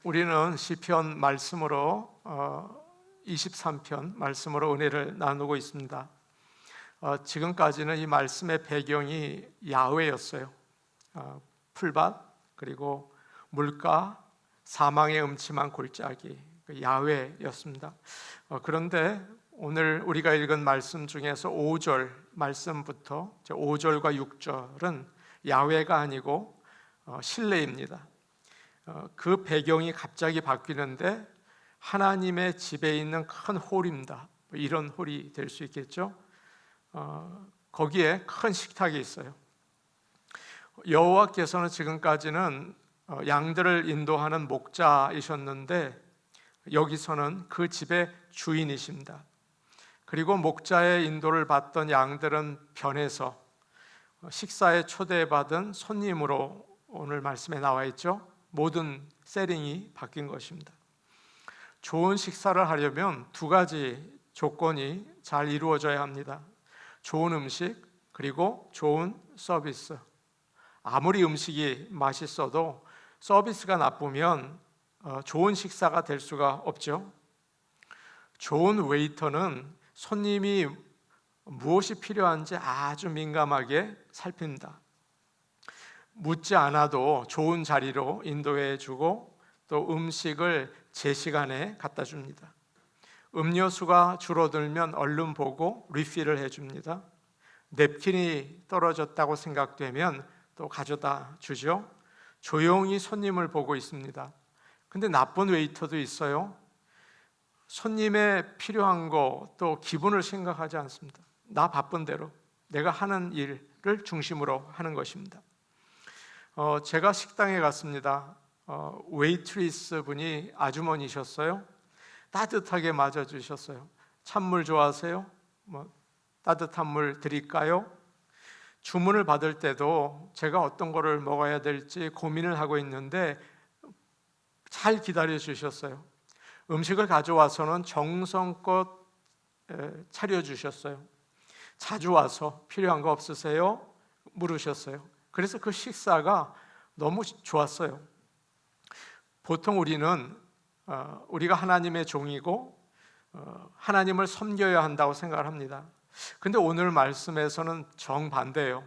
우리는 시편 말씀으로 23편 말씀으로 은혜를 나누고 있습니다. 지금까지는 이 말씀의 배경이 야훼였어요. 풀밭, 그리고 물가, 사망의 음침한 골짜기, 야훼였습니다. 그런데 오늘 우리가 읽은 말씀 중에서 5절 말씀부터 5절과 6절은 야훼가 아니고 실내입니다. 그 배경이 갑자기 바뀌는데 하나님의 집에 있는 큰 홀입니다. 이런 홀이 될 수 있겠죠. 거기에 큰 식탁이 있어요. 여호와께서는 지금까지는 양들을 인도하는 목자이셨는데 여기서는 그 집의 주인이십니다. 그리고 목자의 인도를 받던 양들은 변해서 식사에 초대받은 손님으로 오늘 말씀에 나와 있죠. 모든 세팅이 바뀐 것입니다. 좋은 식사를 하려면 두 가지 조건이 잘 이루어져야 합니다. 좋은 음식, 그리고 좋은 서비스. 아무리 음식이 맛있어도 서비스가 나쁘면 좋은 식사가 될 수가 없죠. 좋은 웨이터는 손님이 무엇이 필요한지 아주 민감하게 살핍니다. 묻지 않아도 좋은 자리로 인도해 주고 또 음식을 제 시간에 갖다 줍니다. 음료수가 줄어들면 얼른 보고 리필을 해줍니다. 냅킨이 떨어졌다고 생각되면 또 가져다 주죠. 조용히 손님을 보고 있습니다. 근데 나쁜 웨이터도 있어요. 손님의 필요한 거 또 기분을 생각하지 않습니다. 나 바쁜 대로 내가 하는 일을 중심으로 하는 것입니다. 제가 식당에 갔습니다. 웨이트리스 분이 아주머니셨어요. 따뜻하게 맞아주셨어요. 찬물 좋아하세요? 따뜻한 물 드릴까요? 주문을 받을 때도 제가 어떤 거를 먹어야 될지 고민을 하고 있는데 잘 기다려 주셨어요. 음식을 가져와서는 정성껏 차려주셨어요. 자주 와서 필요한 거 없으세요? 물으셨어요. 그래서 그 식사가 너무 좋았어요. 보통 우리는 우리가 하나님의 종이고 하나님을 섬겨야 한다고 생각을 합니다. 근데 오늘 말씀에서는 정반대예요.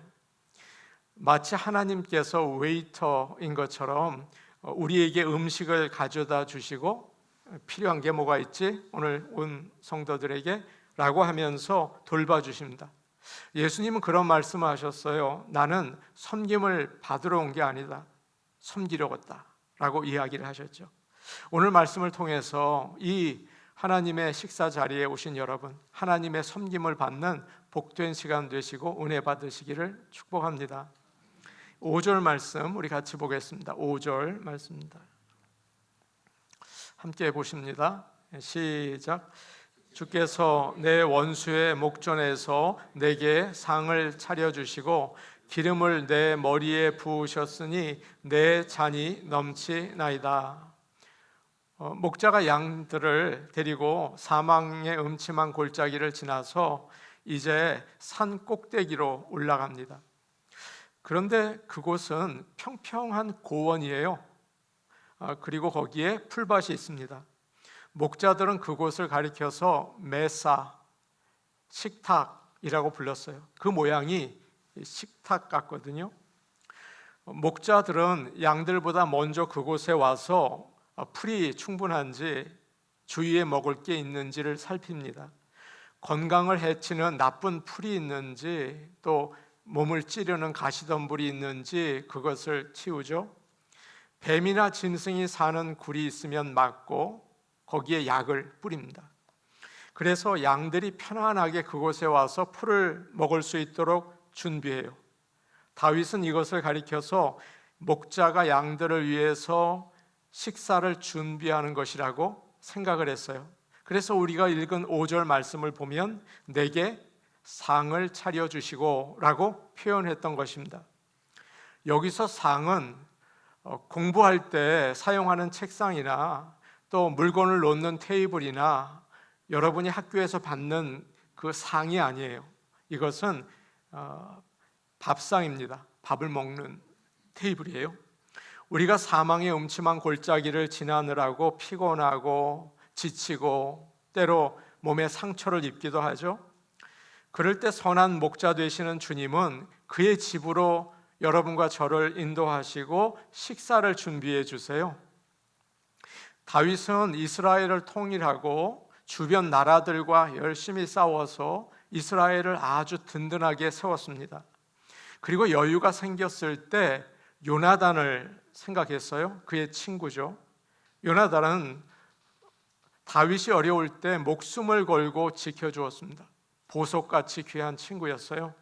마치 하나님께서 웨이터인 것처럼 우리에게 음식을 가져다 주시고 필요한 게 뭐가 있지? 오늘 온 성도들에게 라고 하면서 돌봐주십니다. 예수님은 그런 말씀을 하셨어요. 나는 섬김을 받으러 온 게 아니다. 섬기려고 왔다 라고 이야기를 하셨죠. 오늘 말씀을 통해서 이 하나님의 식사 자리에 오신 여러분, 하나님의 섬김을 받는 복된 시간 되시고 은혜 받으시기를 축복합니다. 5절 말씀 우리 같이 보겠습니다. 5절 말씀입니다. 함께 보십니다. 시작. 주께서 내 원수의 목전에서 내게 상을 차려주시고 기름을 내 머리에 부으셨으니 내 잔이 넘치나이다. 목자가 양들을 데리고 사망의 음침한 골짜기를 지나서 이제 산 꼭대기로 올라갑니다. 그런데 그곳은 평평한 고원이에요. 그리고 거기에 풀밭이 있습니다. 목자들은 그곳을 가리켜서 메사, 식탁이라고 불렀어요. 그 모양이 식탁 같거든요. 목자들은 양들보다 먼저 그곳에 와서 풀이 충분한지 주위에 먹을 게 있는지를 살핍니다. 건강을 해치는 나쁜 풀이 있는지 또 몸을 찌르는 가시덤불이 있는지 그것을 치우죠. 뱀이나 짐승이 사는 굴이 있으면 막고 거기에 약을 뿌립니다. 그래서 양들이 편안하게 그곳에 와서 풀을 먹을 수 있도록 준비해요. 다윗은 이것을 가리켜서 목자가 양들을 위해서 식사를 준비하는 것이라고 생각을 했어요. 그래서 우리가 읽은 5절 말씀을 보면 내게 상을 차려주시고 라고 표현했던 것입니다. 여기서 상은 공부할 때 사용하는 책상이나 또 물건을 놓는 테이블이나 여러분이 학교에서 받는 그 상이 아니에요. 이것은 밥상입니다. 밥을 먹는 테이블이에요. 우리가 사망의 음침한 골짜기를 지나느라고 피곤하고 지치고 때로 몸에 상처를 입기도 하죠. 그럴 때 선한 목자 되시는 주님은 그의 집으로 여러분과 저를 인도하시고 식사를 준비해 주세요. 다윗은 이스라엘을 통일하고 주변 나라들과 열심히 싸워서 이스라엘을 아주 든든하게 세웠습니다. 그리고 여유가 생겼을 때 요나단을 생각했어요. 그의 친구죠. 요나단은 다윗이 어려울 때 목숨을 걸고 지켜주었습니다. 보석같이 귀한 친구였어요.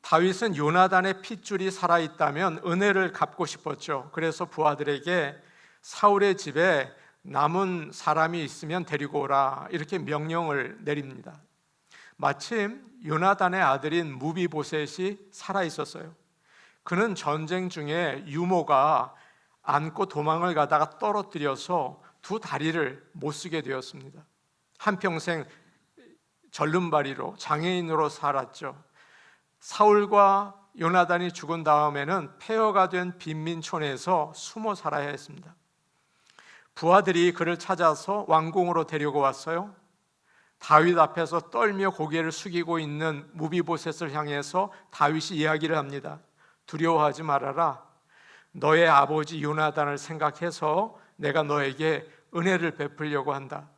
다윗은 요나단의 핏줄이 살아있다면 은혜를 갚고 싶었죠. 그래서 부하들에게 사울의 집에 남은 사람이 있으면 데리고 오라 이렇게 명령을 내립니다. 마침 요나단의 아들인 무비보셋이 살아있었어요. 그는 전쟁 중에 유모가 안고 도망을 가다가 떨어뜨려서 두 다리를 못 쓰게 되었습니다. 한평생 절름발이로 장애인으로 살았죠. 사울과 요나단이 죽은 다음에는 폐허가 된 빈민촌에서 숨어 살아야 했습니다. 부하들이 그를 찾아서 왕궁으로 데리고 왔어요. 다윗 앞에서 떨며 고개를 숙이고 있는 무비보셋을 향해서 다윗이 이야기를 합니다. 두려워하지 말아라. 너의 아버지 요나단을 생각해서 내가 너에게 은혜를 베풀려고 한다.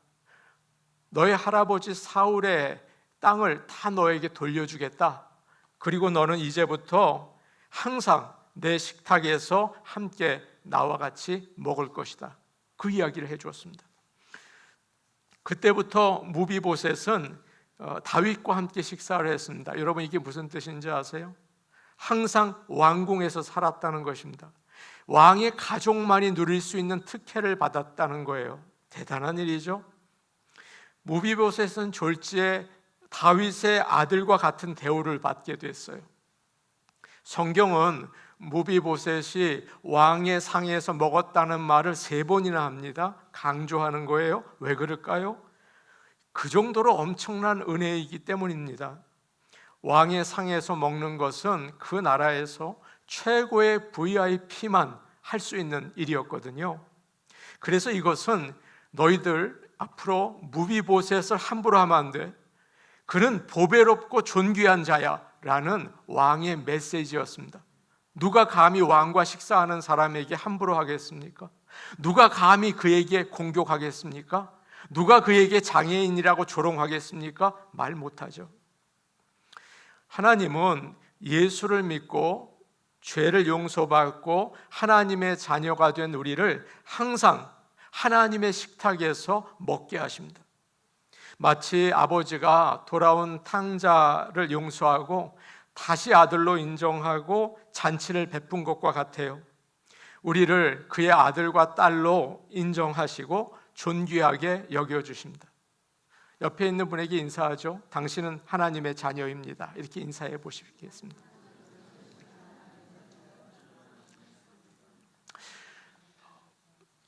너의 할아버지 사울의 땅을 다 너에게 돌려주겠다. 그리고 너는 이제부터 항상 내 식탁에서 함께 나와 같이 먹을 것이다. 그 이야기를 해주었습니다. 그때부터 무비보셋은 다윗과 함께 식사를 했습니다. 여러분 이게 무슨 뜻인지 아세요? 항상 왕궁에서 살았다는 것입니다. 왕의 가족만이 누릴 수 있는 특혜를 받았다는 거예요. 대단한 일이죠. 무비보셋은 졸지에 다윗의 아들과 같은 대우를 받게 됐어요. 성경은 무비보셋이 왕의 상에서 먹었다는 말을 3번이나 합니다. 강조하는 거예요. 왜 그럴까요? 그 정도로 엄청난 은혜이기 때문입니다. 왕의 상에서 먹는 것은 그 나라에서 최고의 VIP만 할 수 있는 일이었거든요. 그래서 이것은 너희들 앞으로 무비보셋을 함부로 하면 안 돼. 그는 보배롭고 존귀한 자야 라는 왕의 메시지였습니다. 누가 감히 왕과 식사하는 사람에게 함부로 하겠습니까? 누가 감히 그에게 공격하겠습니까? 누가 그에게 장애인이라고 조롱하겠습니까? 말 못하죠. 하나님은 예수를 믿고 죄를 용서받고 하나님의 자녀가 된 우리를 항상 하나님의 식탁에서 먹게 하십니다. 마치 아버지가 돌아온 탕자를 용서하고 다시 아들로 인정하고 잔치를 베푼 것과 같아요. 우리를 그의 아들과 딸로 인정하시고 존귀하게 여겨주십니다. 옆에 있는 분에게 인사하죠. 당신은 하나님의 자녀입니다. 이렇게 인사해 보시겠습니다.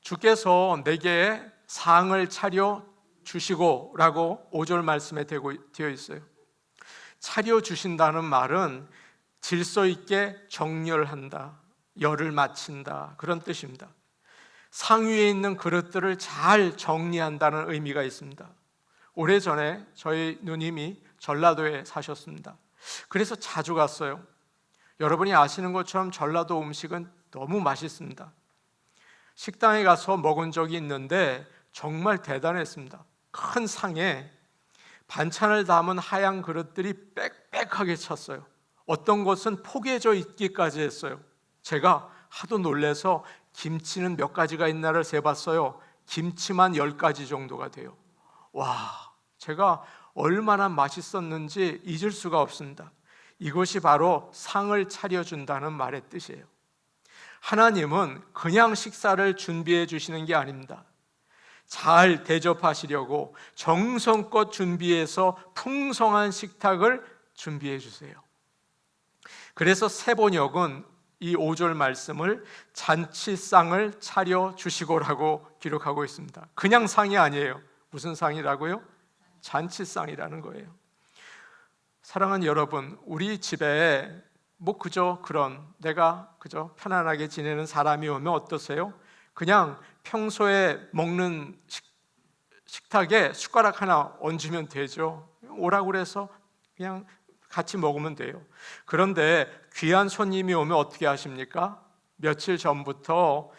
주께서 내게 상을 차려 주시고 라고 5절 말씀에 되어 있어요. 차려 주신다는 말은 질서 있게 정렬한다, 열을 맞춘다 그런 뜻입니다. 상 위에 있는 그릇들을 잘 정리한다는 의미가 있습니다. 오래전에 저희 누님이 전라도에 사셨습니다. 그래서 자주 갔어요. 여러분이 아시는 것처럼 전라도 음식은 너무 맛있습니다. 식당에 가서 먹은 적이 있는데 정말 대단했습니다. 큰 상에 반찬을 담은 하얀 그릇들이 빽빽하게 찼어요. 어떤 것은 포개져 있기까지 했어요. 제가 하도 놀래서 김치는 몇 가지가 있나를 세봤어요. 김치만 10가지 정도가 돼요. 와, 제가 얼마나 맛있었는지 잊을 수가 없습니다. 이것이 바로 상을 차려준다는 말의 뜻이에요. 하나님은 그냥 식사를 준비해 주시는 게 아닙니다. 잘 대접하시려고 정성껏 준비해서 풍성한 식탁을 준비해 주세요. 그래서 세번역은 이 5절 말씀을 잔치상을 차려 주시고라고 기록하고 있습니다. 그냥 상이 아니에요. 무슨 상이라고요? 잔치상이라는 거예요. 사랑하는 여러분, 우리 집에 그저 내가 그저 편안하게 지내는 사람이 오면 어떠세요? 그냥 평소에 먹는 식탁에 숟가락 하나 얹으면 되죠. 오라고 그래서 그냥 같이 먹으면 돼요. 그런데 귀한 손님이 오면 어떻게 하십니까? 며칠 전부터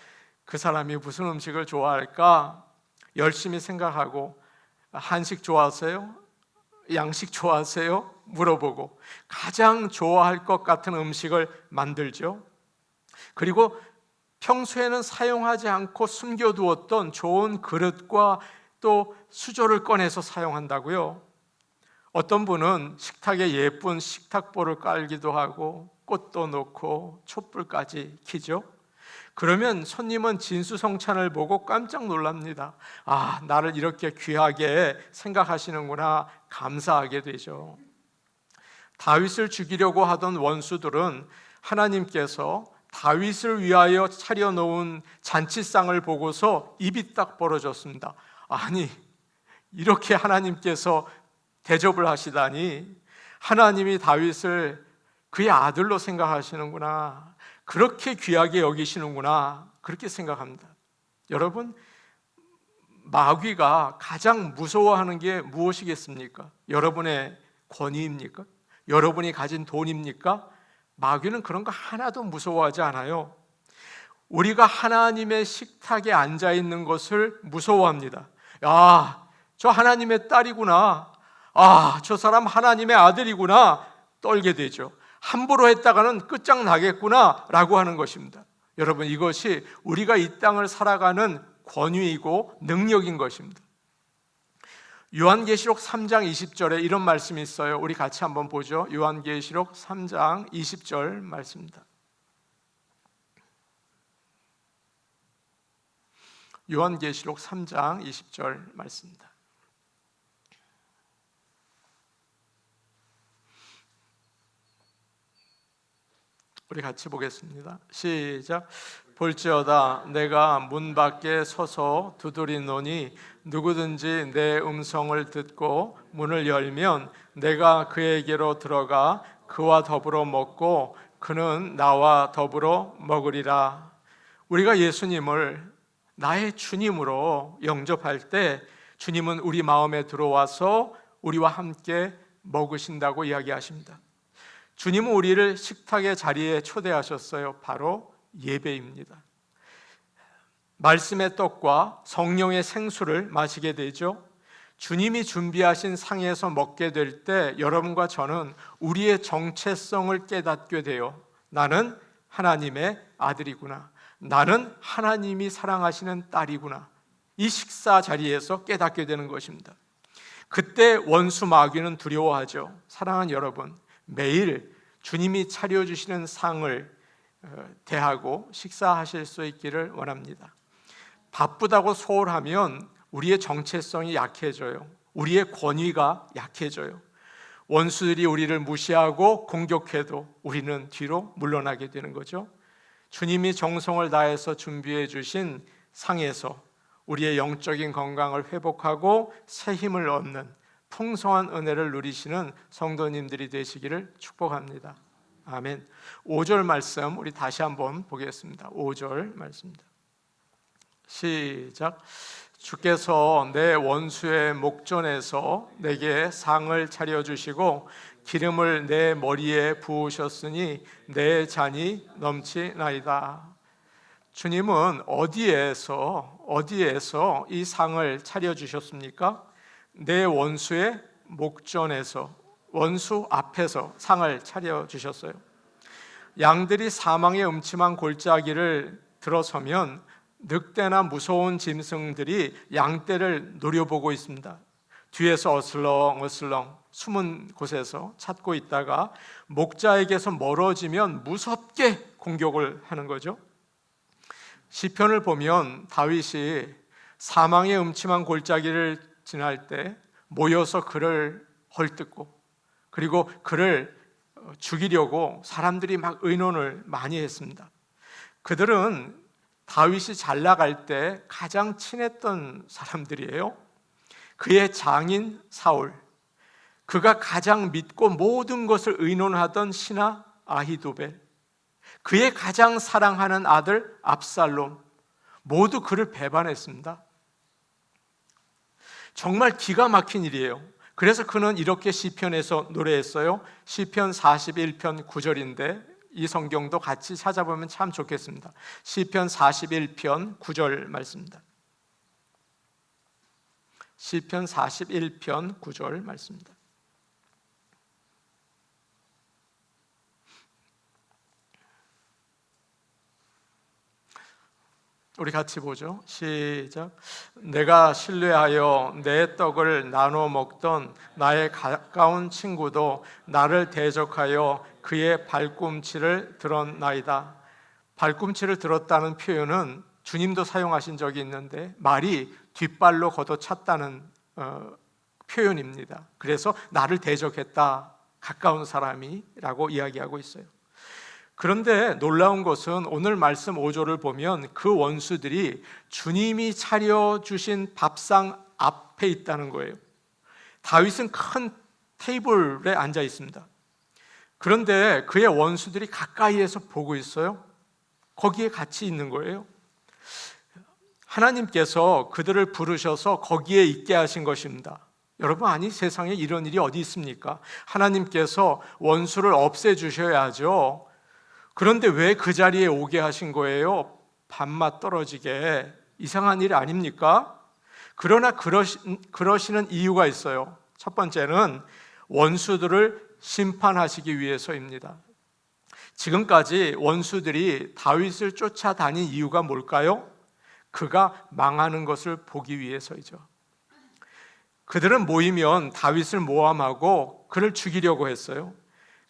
그 사람이 무슨 음식을 좋아할까 열심히 생각하고, 한식 좋아하세요? 양식 좋아하세요? 물어보고 가장 좋아할 것 같은 음식을 만들죠. 그리고 평소에는 사용하지 않고 숨겨두었던 좋은 그릇과 또 수저를 꺼내서 사용한다고요. 어떤 분은 식탁에 예쁜 식탁보를 깔기도 하고 꽃도 놓고 촛불까지 켜죠. 그러면 손님은 진수성찬을 보고 깜짝 놀랍니다. 아, 나를 이렇게 귀하게 생각하시는구나, 감사하게 되죠. 다윗을 죽이려고 하던 원수들은 하나님께서 다윗을 위하여 차려놓은 잔치상을 보고서 입이 딱 벌어졌습니다. 아니, 이렇게 하나님께서 대접을 하시다니, 하나님이 다윗을 그의 아들로 생각하시는구나, 그렇게 귀하게 여기시는구나, 그렇게 생각합니다. 여러분, 마귀가 가장 무서워하는 게 무엇이겠습니까? 여러분의 권위입니까? 여러분이 가진 돈입니까? 마귀는 그런 거 하나도 무서워하지 않아요. 우리가 하나님의 식탁에 앉아 있는 것을 무서워합니다. 야, 저 하나님의 딸이구나, 아, 저 사람 하나님의 아들이구나, 떨게 되죠. 함부로 했다가는 끝장나겠구나 라고 하는 것입니다. 여러분, 이것이 우리가 이 땅을 살아가는 권위이고 능력인 것입니다. 요한계시록 3장 20절에 이런 말씀이 있어요. 우리 같이 한번 보죠. 요한계시록 3장 20절 말씀입니다. 요한계시록 3장 20절 말씀입니다. 우리 같이 보겠습니다. 시작. 볼지어다 내가 문 밖에 서서 두드리노니 누구든지 내 음성을 듣고 문을 열면 내가 그에게로 들어가 그와 더불어 먹고 그는 나와 더불어 먹으리라. 우리가 예수님을 나의 주님으로 영접할 때 주님은 우리 마음에 들어와서 우리와 함께 먹으신다고 이야기하십니다. 주님은 우리를 식탁의 자리에 초대하셨어요. 바로 예배입니다. 말씀의 떡과 성령의 생수를 마시게 되죠. 주님이 준비하신 상에서 먹게 될 때 여러분과 저는 우리의 정체성을 깨닫게 돼요. 나는 하나님의 아들이구나, 나는 하나님이 사랑하시는 딸이구나, 이 식사 자리에서 깨닫게 되는 것입니다. 그때 원수 마귀는 두려워하죠. 사랑하는 여러분, 매일 주님이 차려주시는 상을 대하고 식사하실 수 있기를 원합니다. 바쁘다고 소홀하면 우리의 정체성이 약해져요. 우리의 권위가 약해져요. 원수들이 우리를 무시하고 공격해도 우리는 뒤로 물러나게 되는 거죠. 주님이 정성을 다해서 준비해 주신 상에서 우리의 영적인 건강을 회복하고 새 힘을 얻는 풍성한 은혜를 누리시는 성도님들이 되시기를 축복합니다. 아멘. 5절 말씀 우리 다시 한번 보겠습니다. 5절 말씀입니다. 시작. 주께서 내 원수의 목전에서 내게 상을 차려주시고 기름을 내 머리에 부으셨으니 내 잔이 넘치나이다. 주님은 어디에서 이 상을 차려주셨습니까? 내 원수의 목전에서, 원수 앞에서 상을 차려주셨어요. 양들이 사망의 음침한 골짜기를 들어서면 늑대나 무서운 짐승들이 양떼를 노려보고 있습니다. 뒤에서 어슬렁어슬렁 숨은 곳에서 찾고 있다가 목자에게서 멀어지면 무섭게 공격을 하는 거죠. 시편을 보면 다윗이 사망의 음침한 골짜기를 지날 때 모여서 그를 헐뜯고 그리고 그를 죽이려고 사람들이 막 의논을 많이 했습니다. 그들은 다윗이 잘 나갈 때 가장 친했던 사람들이에요. 그의 장인 사울, 그가 가장 믿고 모든 것을 의논하던 신하 아히도벨, 그의 가장 사랑하는 아들 압살롬, 모두 그를 배반했습니다. 정말 기가 막힌 일이에요. 그래서 그는 이렇게 시편에서 노래했어요. 시편 41편 9절인데 이 성경도 같이 찾아보면 참 좋겠습니다. 시편 41편 9절 말씀입니다. 시편 41편 9절 말씀입니다. 우리 같이 보죠. 시작. 내가 신뢰하여 내 떡을 나눠 먹던 나의 가까운 친구도 나를 대적하여 그의 발꿈치를 들었나이다. 발꿈치를 들었다는 표현은 주님도 사용하신 적이 있는데 말이 뒷발로 걷어찼다는 표현입니다. 그래서 나를 대적했다, 가까운 사람이라고 이야기하고 있어요. 그런데 놀라운 것은 오늘 말씀 5절을 보면 그 원수들이 주님이 차려주신 밥상 앞에 있다는 거예요. 다윗은 큰 테이블에 앉아 있습니다. 그런데 그의 원수들이 가까이에서 보고 있어요. 거기에 같이 있는 거예요. 하나님께서 그들을 부르셔서 거기에 있게 하신 것입니다. 여러분, 아니 세상에 이런 일이 어디 있습니까? 하나님께서 원수를 없애주셔야죠. 그런데 왜 그 자리에 오게 하신 거예요? 밥맛 떨어지게. 이상한 일 아닙니까? 그러나 그러시는 이유가 있어요. 첫 번째는 원수들을 심판하시기 위해서입니다. 지금까지 원수들이 다윗을 쫓아다닌 이유가 뭘까요? 그가 망하는 것을 보기 위해서이죠. 그들은 모이면 다윗을 모함하고 그를 죽이려고 했어요.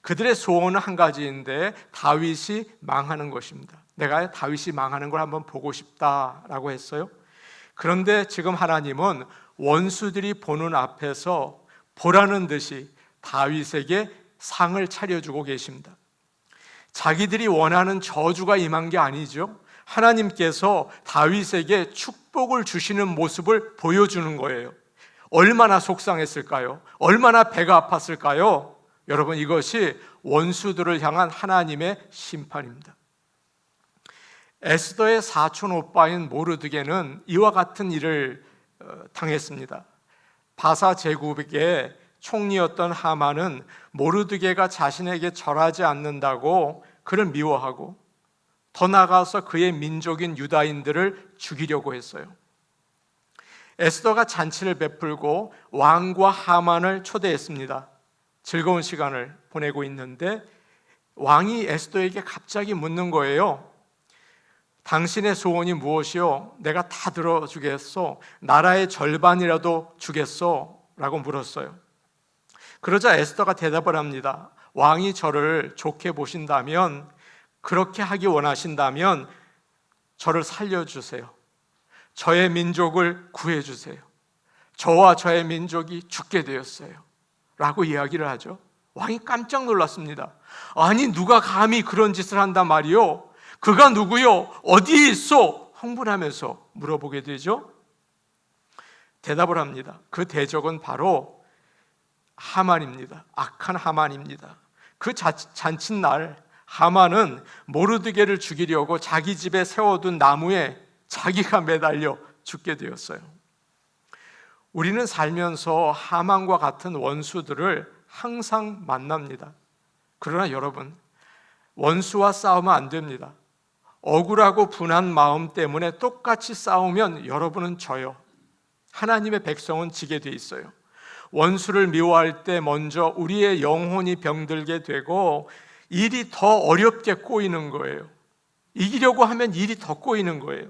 그들의 소원은 한 가지인데 다윗이 망하는 것입니다. 내가 다윗이 망하는 걸 한번 보고 싶다라고 했어요. 그런데 지금 하나님은 원수들이 보는 앞에서 보라는 듯이 다윗에게 상을 차려주고 계십니다. 자기들이 원하는 저주가 임한 게 아니죠. 하나님께서 다윗에게 축복을 주시는 모습을 보여주는 거예요. 얼마나 속상했을까요? 얼마나 배가 아팠을까요? 여러분, 이것이 원수들을 향한 하나님의 심판입니다. 에스더의 사촌 오빠인 모르드게는 이와 같은 일을 당했습니다. 바사 제국의 총리였던 하만은 모르드게가 자신에게 절하지 않는다고 그를 미워하고 더 나아가서 그의 민족인 유다인들을 죽이려고 했어요. 에스더가 잔치를 베풀고 왕과 하만을 초대했습니다. 즐거운 시간을 보내고 있는데 왕이 에스더에게 갑자기 묻는 거예요. 당신의 소원이 무엇이요? 내가 다 들어주겠소. 나라의 절반이라도 주겠소? 라고 물었어요. 그러자 에스더가 대답을 합니다. 왕이 저를 좋게 보신다면, 그렇게 하기 원하신다면 저를 살려주세요. 저의 민족을 구해주세요. 저와 저의 민족이 죽게 되었어요 라고 이야기를 하죠. 왕이 깜짝 놀랐습니다. 아니, 누가 감히 그런 짓을 한단 말이요? 그가 누구요? 어디에 있어? 흥분하면서 물어보게 되죠. 대답을 합니다. 그 대적은 바로 하만입니다. 악한 하만입니다. 그 잔칫날 하만은 모르드게를 죽이려고 자기 집에 세워둔 나무에 자기가 매달려 죽게 되었어요. 우리는 살면서 하만과 같은 원수들을 항상 만납니다. 그러나 여러분, 원수와 싸우면 안 됩니다. 억울하고 분한 마음 때문에 똑같이 싸우면 여러분은 져요. 하나님의 백성은 지게 돼 있어요. 원수를 미워할 때 먼저 우리의 영혼이 병들게 되고 일이 더 어렵게 꼬이는 거예요. 이기려고 하면 일이 더 꼬이는 거예요.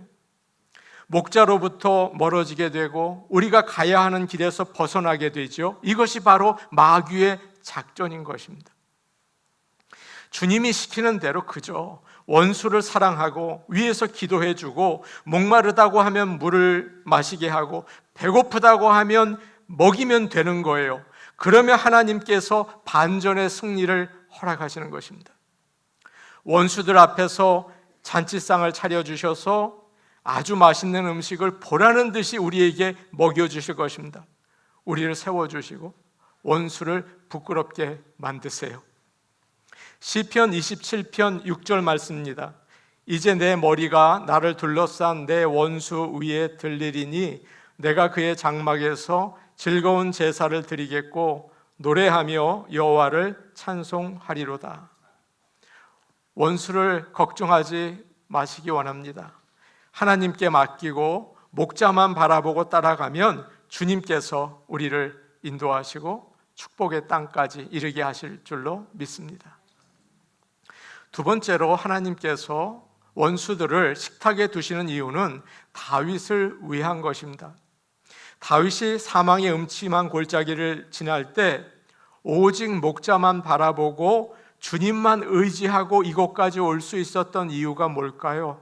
목자로부터 멀어지게 되고 우리가 가야 하는 길에서 벗어나게 되죠. 이것이 바로 마귀의 작전인 것입니다. 주님이 시키는 대로 그저 원수를 사랑하고 위에서 기도해주고, 목마르다고 하면 물을 마시게 하고, 배고프다고 하면 먹이면 되는 거예요. 그러면 하나님께서 반전의 승리를 허락하시는 것입니다. 원수들 앞에서 잔치상을 차려주셔서 아주 맛있는 음식을 보라는 듯이 우리에게 먹여주실 것입니다. 우리를 세워주시고 원수를 부끄럽게 만드세요. 시편 27편 6절 말씀입니다. 이제 내 머리가 나를 둘러싼 내 원수 위에 들리리니 내가 그의 장막에서 즐거운 제사를 드리겠고 노래하며 여호와를 찬송하리로다. 원수를 걱정하지 마시기 원합니다. 하나님께 맡기고 목자만 바라보고 따라가면 주님께서 우리를 인도하시고 축복의 땅까지 이르게 하실 줄로 믿습니다. 두 번째로 하나님께서 원수들을 식탁에 두시는 이유는 다윗을 위한 것입니다. 다윗이 사망의 음침한 골짜기를 지날 때 오직 목자만 바라보고 주님만 의지하고 이곳까지 올 수 있었던 이유가 뭘까요?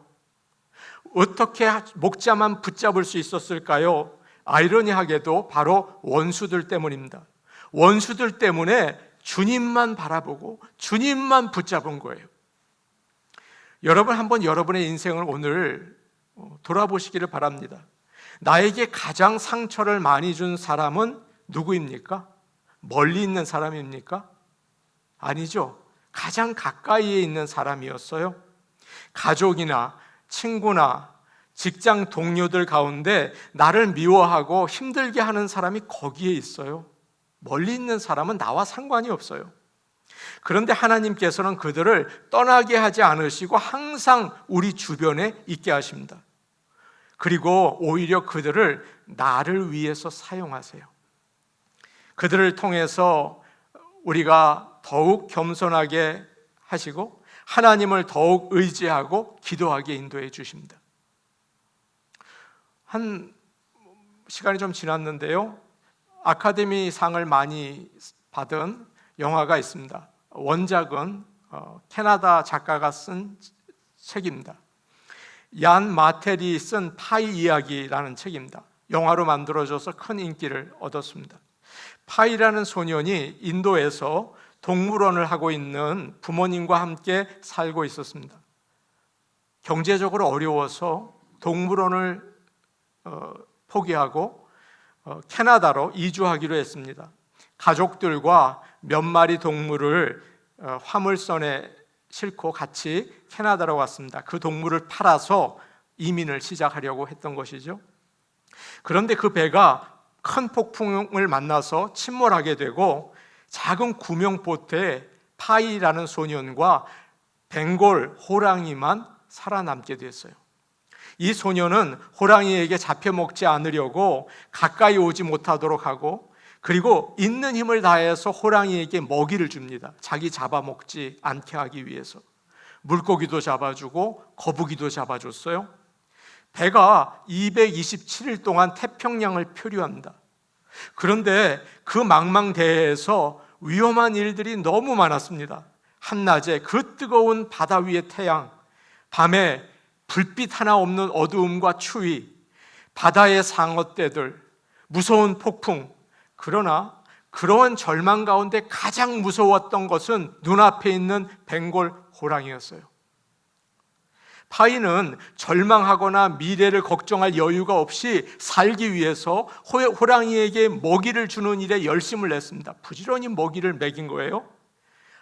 어떻게 목자만 붙잡을 수 있었을까요? 아이러니하게도 바로 원수들 때문입니다. 원수들 때문에 주님만 바라보고 주님만 붙잡은 거예요. 여러분 한번 여러분의 인생을 오늘 돌아보시기를 바랍니다. 나에게 가장 상처를 많이 준 사람은 누구입니까? 멀리 있는 사람입니까? 아니죠. 가장 가까이에 있는 사람이었어요. 가족이나 친구나 직장 동료들 가운데 나를 미워하고 힘들게 하는 사람이 거기에 있어요. 멀리 있는 사람은 나와 상관이 없어요. 그런데 하나님께서는 그들을 떠나게 하지 않으시고 항상 우리 주변에 있게 하십니다. 그리고 오히려 그들을 나를 위해서 사용하세요. 그들을 통해서 우리가 더욱 겸손하게 하시고 하나님을 더욱 의지하고 기도하게 인도해 주십니다. 한 시간이 좀 지났는데요, 아카데미 상을 많이 받은 영화가 있습니다. 원작은 캐나다 작가가 쓴 책입니다. 얀 마텔이 쓴 파이 이야기라는 책입니다. 영화로 만들어져서 큰 인기를 얻었습니다. 파이라는 소년이 인도에서 동물원을 하고 있는 부모님과 함께 살고 있었습니다. 경제적으로 어려워서 동물원을 포기하고 캐나다로 이주하기로 했습니다. 가족들과 몇 마리 동물을 화물선에 싣고 같이 캐나다로 왔습니다. 그 동물을 팔아서 이민을 시작하려고 했던 것이죠. 그런데 그 배가 큰 폭풍을 만나서 침몰하게 되고 작은 구명보트에 파이라는 소년과 벵골 호랑이만 살아남게 됐어요. 이 소년은 호랑이에게 잡혀먹지 않으려고 가까이 오지 못하도록 하고, 그리고 있는 힘을 다해서 호랑이에게 먹이를 줍니다. 자기 잡아먹지 않게 하기 위해서. 물고기도 잡아주고 거북이도 잡아줬어요. 배가 227일 동안 태평양을 표류합니다. 그런데 그 망망대해에서 위험한 일들이 너무 많았습니다. 한낮에 그 뜨거운 바다 위의 태양, 밤에 불빛 하나 없는 어두움과 추위, 바다의 상어떼들, 무서운 폭풍. 그러나 그러한 절망 가운데 가장 무서웠던 것은 눈앞에 있는 벵골 호랑이였어요. 파이는 절망하거나 미래를 걱정할 여유가 없이 살기 위해서 호랑이에게 먹이를 주는 일에 열심을 냈습니다. 부지런히 먹이를 먹인 거예요.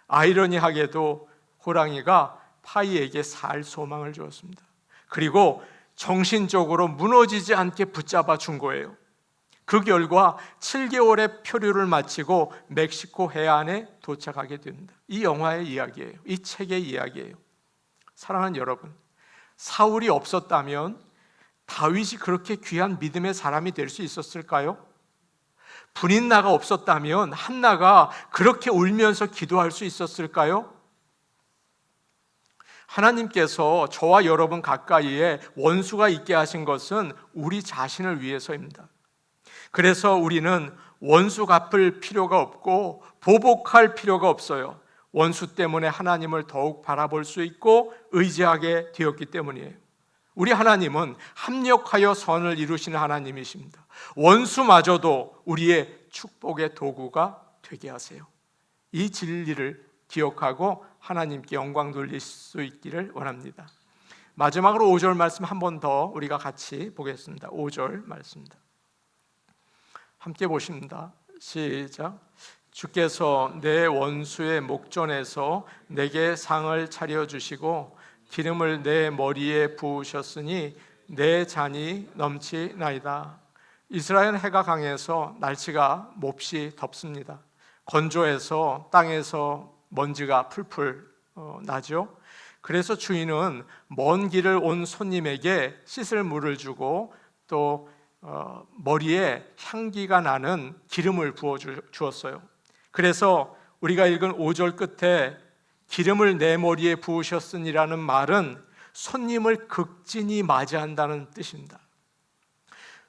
아이러니하게도 호랑이가 파이에게 살 소망을 주었습니다. 그리고 정신적으로 무너지지 않게 붙잡아 준 거예요. 그 결과 7개월의 표류를 마치고 멕시코 해안에 도착하게 됩니다. 이 영화의 이야기예요. 이 책의 이야기예요. 사랑하는 여러분, 사울이 없었다면 다윗이 그렇게 귀한 믿음의 사람이 될 수 있었을까요? 분인나가 없었다면 한나가 그렇게 울면서 기도할 수 있었을까요? 하나님께서 저와 여러분 가까이에 원수가 있게 하신 것은 우리 자신을 위해서입니다. 그래서 우리는 원수 갚을 필요가 없고 보복할 필요가 없어요. 원수 때문에 하나님을 더욱 바라볼 수 있고 의지하게 되었기 때문이에요. 우리 하나님은 합력하여 선을 이루시는 하나님이십니다. 원수마저도 우리의 축복의 도구가 되게 하세요. 이 진리를 기억하고 하나님께 영광 돌릴 수 있기를 원합니다. 마지막으로 5절 말씀 한 번 더 우리가 같이 보겠습니다. 5절 말씀입니다. 함께 보십니다. 시작. 주께서 내 원수의 목전에서 내게 상을 차려주시고 기름을 내 머리에 부으셨으니 내 잔이 넘치나이다. 이스라엘 해가 강해서 날씨가 몹시 덥습니다. 건조해서 땅에서 먼지가 풀풀 나죠. 그래서 주인은 먼 길을 온 손님에게 씻을 물을 주고 또 머리에 향기가 나는 기름을 부어 주었어요. 그래서 우리가 읽은 5절 끝에 기름을 내 머리에 부으셨으니라는 말은 손님을 극진히 맞이한다는 뜻입니다.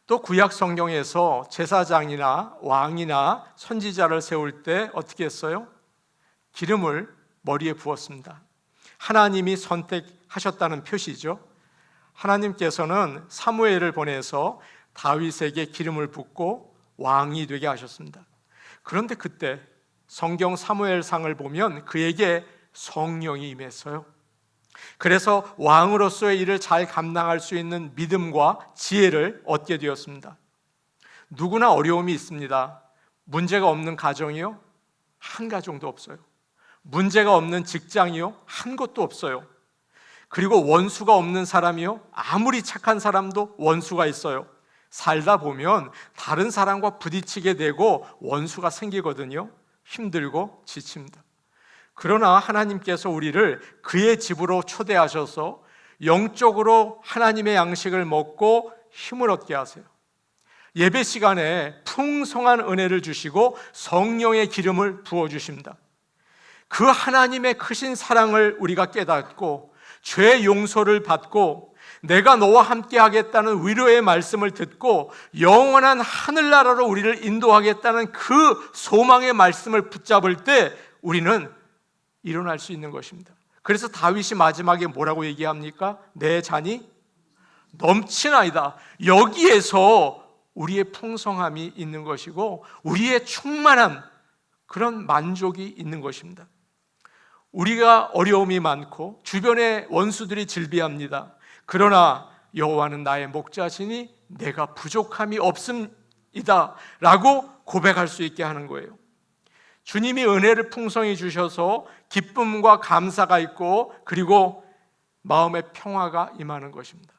또 구약 성경에서 제사장이나 왕이나 선지자를 세울 때 어떻게 했어요? 기름을 머리에 부었습니다. 하나님이 선택하셨다는 표시죠. 하나님께서는 사무엘을 보내서 다윗에게 기름을 붓고 왕이 되게 하셨습니다. 그런데 그때 성경 사무엘상을 보면 그에게 성령이 임했어요. 그래서 왕으로서의 일을 잘 감당할 수 있는 믿음과 지혜를 얻게 되었습니다. 누구나 어려움이 있습니다. 문제가 없는 가정이요? 한 가정도 없어요. 문제가 없는 직장이요? 한 곳도 없어요. 그리고 원수가 없는 사람이요? 아무리 착한 사람도 원수가 있어요. 살다 보면 다른 사람과 부딪히게 되고 원수가 생기거든요. 힘들고 지칩니다. 그러나 하나님께서 우리를 그의 집으로 초대하셔서 영적으로 하나님의 양식을 먹고 힘을 얻게 하세요. 예배 시간에 풍성한 은혜를 주시고 성령의 기름을 부어주십니다. 그 하나님의 크신 사랑을 우리가 깨닫고 죄 용서를 받고 내가 너와 함께 하겠다는 위로의 말씀을 듣고 영원한 하늘나라로 우리를 인도하겠다는 그 소망의 말씀을 붙잡을 때 우리는 일어날 수 있는 것입니다. 그래서 다윗이 마지막에 뭐라고 얘기합니까? 내 잔이 넘치나이다. 여기에서 우리의 풍성함이 있는 것이고 우리의 충만한 그런 만족이 있는 것입니다. 우리가 어려움이 많고 주변에 원수들이 질비합니다. 그러나 여호와는 나의 목자시니 내가 부족함이 없습니다 라고 고백할 수 있게 하는 거예요. 주님이 은혜를 풍성히 주셔서 기쁨과 감사가 있고 그리고 마음의 평화가 임하는 것입니다.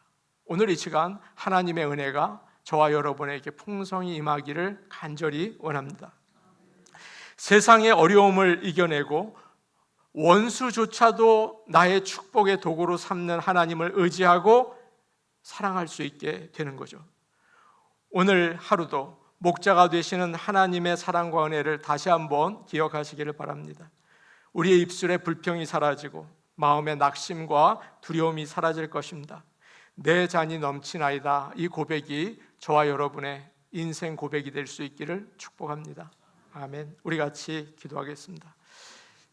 오늘 이 시간 하나님의 은혜가 저와 여러분에게 풍성히 임하기를 간절히 원합니다. 세상의 어려움을 이겨내고 원수조차도 나의 축복의 도구로 삼는 하나님을 의지하고 사랑할 수 있게 되는 거죠. 오늘 하루도 목자가 되시는 하나님의 사랑과 은혜를 다시 한번 기억하시기를 바랍니다. 우리의 입술에 불평이 사라지고 마음의 낙심과 두려움이 사라질 것입니다. 내 잔이 넘치나이다. 이 고백이 저와 여러분의 인생 고백이 될 수 있기를 축복합니다. 아멘. 우리 같이 기도하겠습니다.